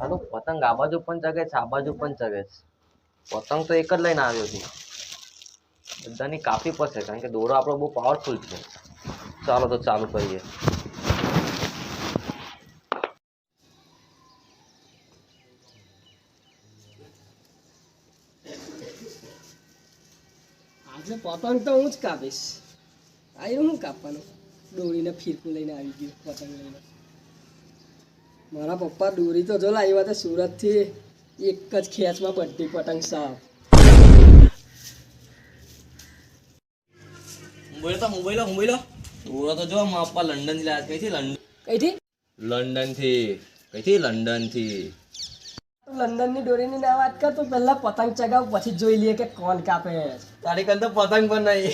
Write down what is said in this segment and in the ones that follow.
આનું પતંગ આ બાજુ પણ ચગે છે, આ બાજુ પણ ચગે છે. પતંગ તો એક જ લઈને આવ્યો છું. બધાની કાપી પડશે કારણ કે દોરો આપણો બહુ પાવરફુલ છે. ચાલો તો ચાલુ કરીએ. આજે પતંગ તો હું જ કાપીશ. આવ્યું હું કાપવાનું દોરીને ફીરકું લઈને આવી ગયું પતંગ લઈને. મારા પપ્પા દોરી તો જો લાવ્યા હતા સુરતથી, એક જ ખેંચમાં બધી પતંગ સાફ. મુંબઈ દોરો તો જો મારા પપ્પા લંડન થી લાવ્યા. કઈથી લંડન કઈથી લંડન થી લંડનની દોરીની ના વાત કર તો પહેલા પતંગ ચગાવ પછી જોઈ લઈએ કે કોણ કાપે. તારી કલ તો પતંગ પણ નહીં.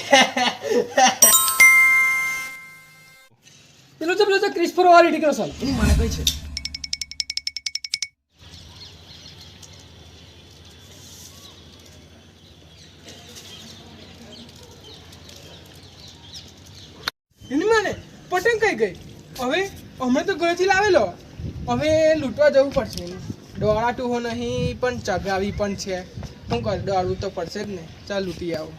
પેલું તો ક્રિસ્પર વાળી ડિક્રોશન એની મને કઈ છે. એની માને પતંગ કઈ ગઈ? હવે અમે તો ઘરેથી લાવેલો, હવે લૂંટવા જવું પડશે. દોડાતું હો નહીં પણ ચગાવી પણ છે. શું કર, દોડવું તો પડશે જ ને. ચાલ લૂંટી આવું.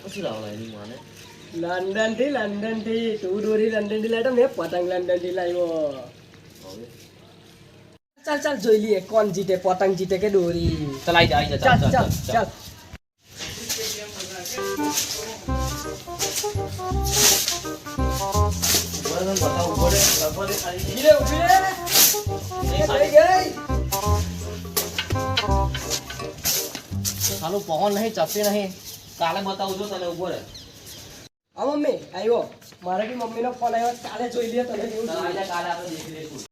પછી લાવલા એની માને લંડન થી તું દોરી લંડન થી લાવ્યો, મેં પતંગ લંડન થી લાવ્યો. ચાલ જોઈ લઈએ કોણ જીતે, પતંગ જીતે કે દોરી. ચાલ આઈ જા ચાલ. ચાલુ પહોંચ નહીં, ચપટી નહીં. કાલે બતાવું છું તને. ઉભો રહે. હા મમ્મી આવ્યો. મારે બી મમ્મીનો ફોન આવ્યો. કાલે જોઈ લઈએ તને કેવું ચાલ છે. આઈ જા, કાલે આપણે દેખી લઈશું.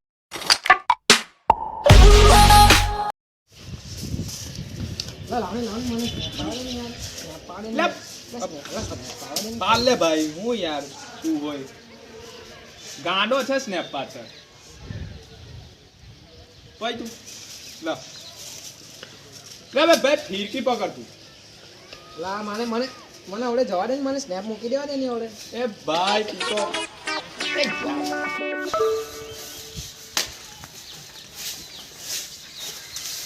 પાલ લે ભાઈ, હું યાર તું હોય ગાંડો છે. સ્નેપ પાછળ ભાઈ તું લે ભાઈ ફીરકી પકડ તું. લા મને આવડે જવા દે ને, મને સ્નેપ મૂકી દેવા દે ને આવડે. એ ભાઈ તું તો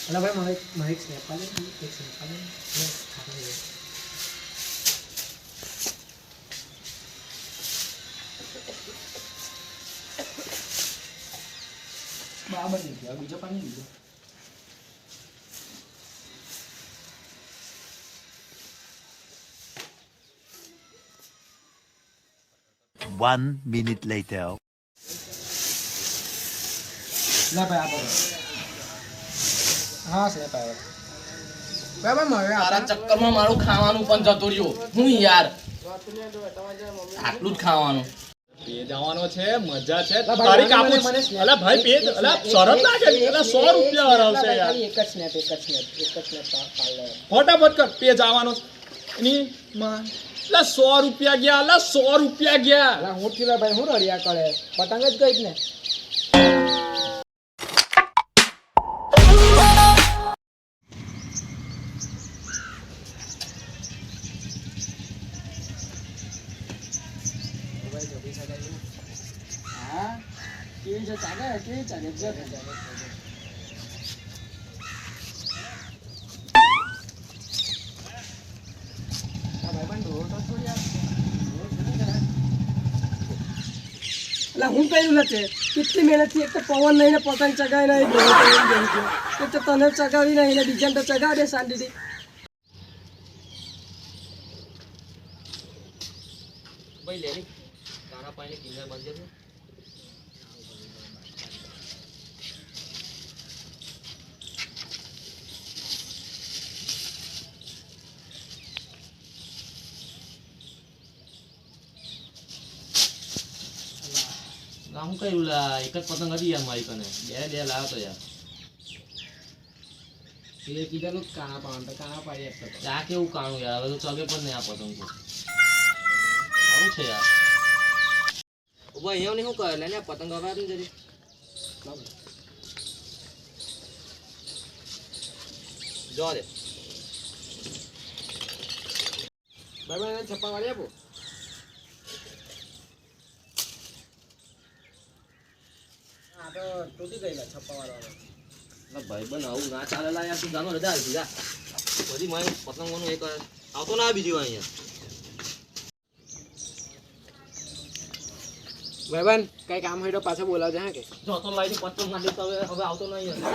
અલા ભાઈ મારે એક સ્નેપ આલે, એક સ્નેપ આલે. બરાબર નહીં થયો, બીજો પાણી લીધો. 1 minute later. ના ભાઈ હા સ્નેપ આવ્યો. બરાબર મારે તારા ચક્કરમાં મારું ખાવાનું પણ જતું રહ્યું. હું યાર આટલું જ ખાવાનું. પે જવાનો છે, મજા છે. તારી કાપું અલા ભાઈ પે અલા શરમ લાગે. અલા 100 રૂપિયા હરાવશે યાર. એક જ સ્નેપ ફટાફટ કર, પે જવાનો એની માં. અલા 100 રૂપિયા ગયા. અલા 100 રૂપિયા ગયા. અલા હું થયું ભાઈ, હું રડિયા કરે, પતંગ જ ગઈ જ ને. હા કેવી છે ચાલે, કેવી ચાલે જો હું કહ્યું નથી કેટલી મહેનતથી એક તો પવન નહીં ને પતંગ ચગાવી નહીં, એક તો તને ચગાવી નહીં ને બીજાને તો ચગાવી દે શાંતિથી. ભાઈ લેરી તારા પાણી કિંમત બંધ છે. હું કર્યું લા, એક જ પતંગ હતી યાર મારી કને. બે લાવ્યો તો યાર. એ કીધેલું કાણા પાડવાનું તો કાણા પાડી આપતો. આ કેવું કાણું યાર, હવે તો ચગે પણ નહીં આ પતંગ તો. સારું છે યાર. ઉભા અહીંયા નહીં શું કરે, લઈને પતંગ હવે આપી જરી. જો દે ભાઈ છપ્પા વાળી આપો. આ તો તૂટી ગયેલા છપ્પા વાળા. ભાઈબંધ આવું ના ચાલે લા યાર, તું જાનો રજા આવી જા. બધી મારી પતંગોનું એક આવતો ના બીજી વાર અહીંયા. ભાઈબંધ કઈ કામ હોય તો પાછો બોલાવજે હા કે જો તો લાઈની પતંગ માંડી તો હવે આવતો નહીં અહીંયા.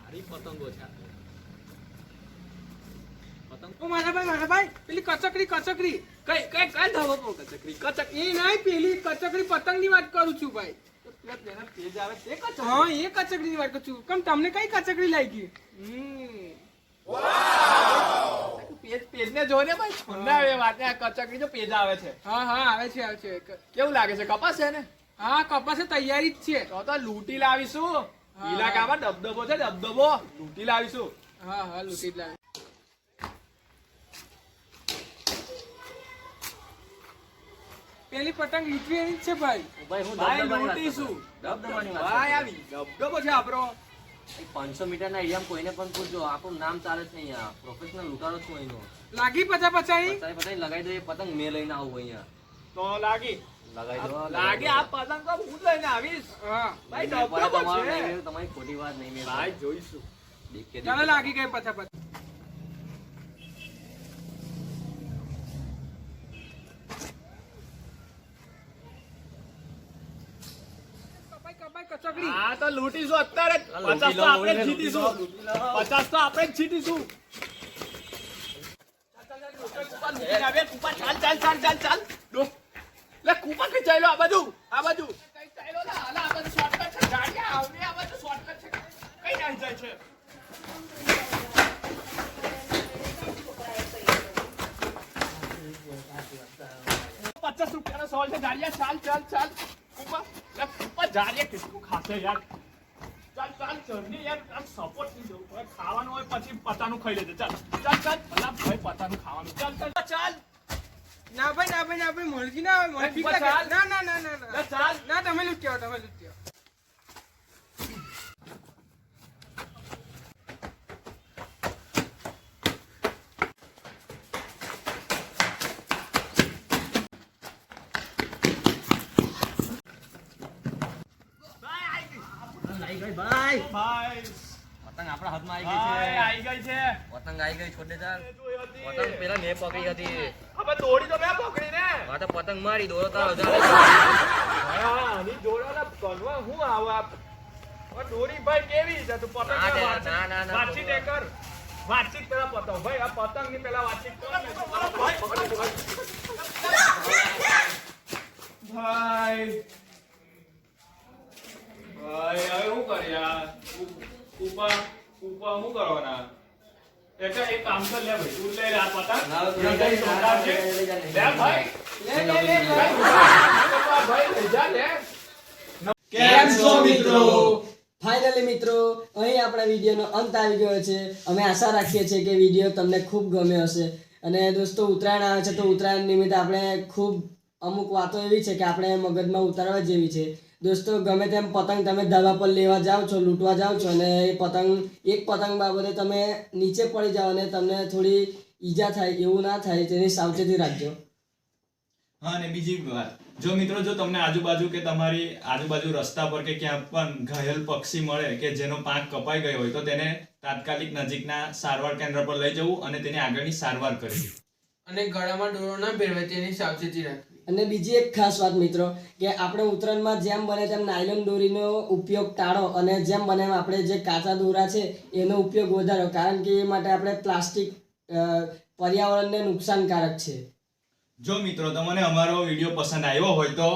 સારી પતંગો છે. પતંગ ઓ મારા ભાઈ પેલી કચકડી કઈ ધાબો પર કચકડી એ નહીં પેલી કચકડી પતંગની વાત કરું છું ભાઈ. હા એ કચકડીની વાત કરું છું. કેમ તમને કઈ કચકડી લાગી? પેજને જોને ભાઈ છોડના આવે વાતે આ કચકડી જો પેજ આવે છે. હા આવે છે કેવું લાગે છે? કપાસ છે ને? હા કપાસે તૈયારી જ છે. તો લૂંટી લાવીશું. ઇલાકામાં દબદબો છે, દબદબો લૂંટી લાવીશું. હા લૂંટી જ લાવે. પેલી પતંગ લૂંટવી એની જ છે ભાઈ. ભાઈ હું ભાઈ દબદબાની વાત લૂંટીશું. કરું. દબદબાની વાત ભાઈ કરું. આવી દબદબો છે આપણો. 500 મીટરના એરિયામાં કોઈને પણ પૂછજો, આપણું નામ ચાલે છે અહીંયા. પ્રોફેશનલ લૂંટારો છું અહીંનો. લાગી પચાઈ પતંગ લગાઈ દો, એ પતંગ મેં લઈને આવું અહીંયા. તો લાગી લગાઈ દો. લાગે આ પતંગ તો હું જ લઈને આવીશ. હા ભાઈ નહીં, દબદબો તમારું છે. નહીં મેળવ્યું, તમારી ખોટી વાત નહીં મેળવ્યું. ભાઈ જોઈશું. દેખે ચાલો દેખે. લાગી ગઈ પચાઈ. કપાઈ કચકડી. હા તો લૂંટીશું અત્યારે જ. આ 50 તો આપણે જ લૂંટી લો, જીતીશું. લૂંટી લો. 50 તો આપણે જ જીતીશું. ચાલ. લે કૂપા કઈ ચાલ્યો આ બાજુ. કઈ ચાલ્યો લા. આ બાજુ શોર્ટકટ છે. ગાડિયા આવને આ બાજુ શોર્ટકટ છે. કઈ નાઈ જાય છે. ₹50 નો સવાલ છે. ગાડિયા ચાલ. કૂપા લે કૂપા જાડિયા કેટલું ખાશે યાર. ચાલ જલ્દી યાર. આમ સપોર્ટ નહીં જવું પડે. ખાવાનું હોય પછી પતાનું ખાઈ લેજે. ચાલ ભલા ભાઈ પતાનું ખાવાનું. ચાલ. ના ભાઈ મળકી ના આવે મળકી બસ ચાલ. ના ચાલ. ના તમે લૂંટ્યો આવી ગઈ ભાઈ. ભાઈ પતંગ આપણા હાથમાં ભાઈ આવી ગઈ છે. આવી ગઈ છે. પતંગ આવી ગઈ, છોડ દે ચાલ. જોઈ હતી. પતંગ પેલા મેં પકડી હતી. હવે દોડી તો મેં પકડી ને. હા તો પતંગ મારી દોરો તારો હા ની દોડાના કનવા હું આવા. હવે દોરી ભાઈ કેવી છે તું પતંગ ના, ના ના, ના, ના, વાતચીત એ કર. વાતચીત પેલા પતંગ ભાઈ આ પતંગ ની પેલા વાતચીત કર ને તો મારો ભાઈ પકડી ભાઈ હવે શું કર્યા કૂપા શું કરવાના એટલે એક કામ કર લે ભાઈ તું લઈ લે આ પતંગ ના, તું લઈ લઈ જા, જા, છે. લઈ જા, લઈ જા. લે ભાઈ લે ભાઈ લઈ જા લે કેમ છો મિત્રો? ફાઇનલી મિત્રો અહીં આપણા વિડીયોનો અંત આવી ગયો છે. અમે આશા રાખીએ છીએ કે વિડીયો તમને ખૂબ ગમ્યો હશે. અને દોસ્તો ઉત્તરાયણ આવે છે તો ઉત્તરાયણ નિમિત્તે આપણે ખૂબ અમુક વાતો એવી છે કે આપણે મગજમાં ઉતારવા જેવી છે. દોસ્તો ગમે તેમ પતંગ તમે ધાબા પર લેવા જાઓ છો, લૂંટવા જાઓ છો અને એ પતંગ એક પતંગ બાબતે તમે નીચે પડી જાઓ અને તમને થોડી ઈજા થાય એવું ના થાય તેની સાવચેતી રાખજો. હા અને બીજી વાત જો મિત્રો જો તમને આજુબાજુ કે તમારી આજુબાજુ રસ્તા પર કે ક્યાં પણ ઘાયલ પક્ષી મળે કે જેનો પાંખ કપાઈ ગયો હોય તો તેને તાત્કાલિક નજીકના સારવાર કેન્દ્ર પર લઈ જવું અને તેની આગળની સારવાર કરવી. અને ગળામાં દોરો ના ભેળવે તેની સાવચેતી રાખવી. અને બીજી એક ખાસ વાત મિત્રો કે આપણે ઉત્તરાયણમાં જેમ બને તેમ નાયલોન દોરીનો ઉપયોગ ટાળો અને જેમ બને એમ આપણે જે કાચા દોરા છે એનો ઉપયોગ વધારો, કારણ કે એ માટે આપણે પ્લાસ્ટિક પર્યાવરણને નુકસાનકારક છે. જો મિત્રો તમને અમારો વિડીયો પસંદ આવ્યો હોય તો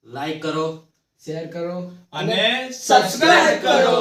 લાઈક કરો, શેર કરો અને સબસ્ક્રાઇબ કરો.